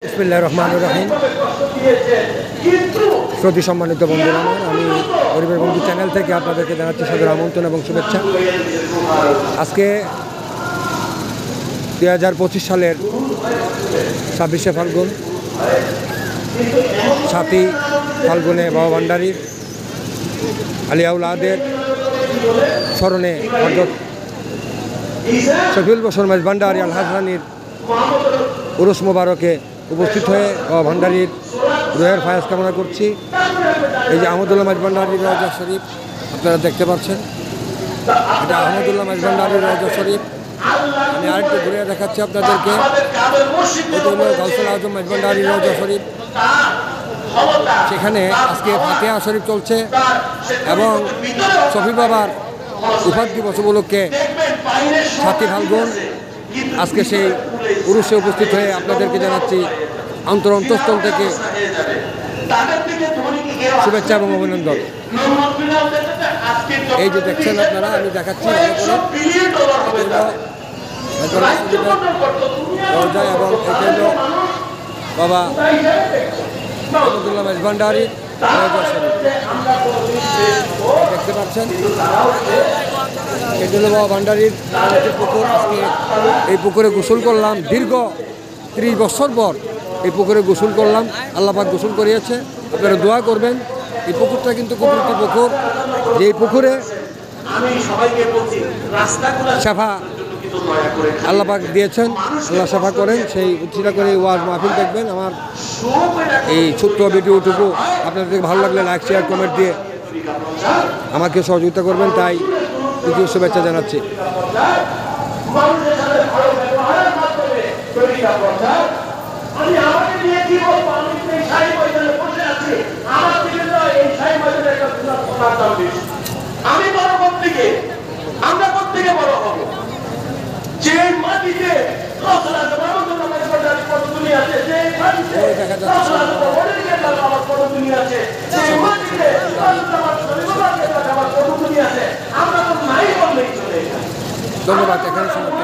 বিসমিল্লাহির রহমানির রহিম। শ্রদ্ধি সম্মানিত বন্ধুরা, আমি গরিবের বন্ধু চ্যানেল থেকে আপনাদেরকে জানাচ্ছি সাদর আমন্ত্রণ এবং শুভেচ্ছা। আজকে 2025 সালের 26শে ফাল্গুন, 7ই ফাল্গুনে বাবা ভান্ডারীর আলিয়া উলাদের স্মরণে হযরত শফিউল বশর মাইজ ভান্ডারী আল হাসানির উরুস মোবারকে উপস্থিত হয়ে বাবা ভান্ডারীর রুহের ফায়াজ কামনা করছি। এই যে আহমদুল্লাহ মাইজ ভান্ডারীর রওজা শরীফ আপনারা দেখতে পাচ্ছেন, এটা আহমদুল্লাহ মাইজ ভান্ডারীর রওজা শরীফ। আমি আরেকটু ঘুরে দেখাচ্ছি আপনাদেরকে। এটা হলো গাউসুল আজম মাইজ ভান্ডারীর রওজা শরীফ। সেখানে আজকে ফাতিহা শরীফ চলছে এবং শফি বাবার উফাত দিবস উপলক্ষে 7ই ফাল্গুন আজকে সেই উরুসে উপস্থিত হয়ে আপনাদেরকে জানাচ্ছি অন্তঃস্থল থেকে শুভেচ্ছা এবং অভিনন্দন। এই যে দেখছেন আপনারা, আমি দেখাচ্ছি দরজা এবং এটা হলো বাবা আহমদুল্লাহ মাইজ ভান্ডারীর দেখতে পাচ্ছেন। এটা হলো বাবা ভান্ডারীর পুকুর। আজকে এই পুকুরে গোসল করলাম, দীর্ঘ 30 বছর পর এই পুকুরে গোসল করলাম। আল্লাহ পাক গোসল করিয়েছে, আপনারা দোয়া করবেন। এই পুকুরটা কিন্তু কুদরতি পুকুর, যে এই পুকুরে সাফা আল্লাহ পাক দিয়েছেন, আল্লাহ সাফা করেন। সেই উচ্ছিলা করে ওয়াজ মাহফিল দেখবেন। আমার এই ছোট্ট ভিডিওটুকু আপনাদের ভালো লাগলে লাইক শেয়ার কমেন্ট দিয়ে আমাকে সহযোগিতা করবেন, তাই দ্বিতীয় শুভেচ্ছা জানাচ্ছি। আমি বড় প্রত্যেকে, আমরা প্রত্যেকে বড় হব। যে মাটিতে ধন্যবাদ। এখানে সমাপ্ত।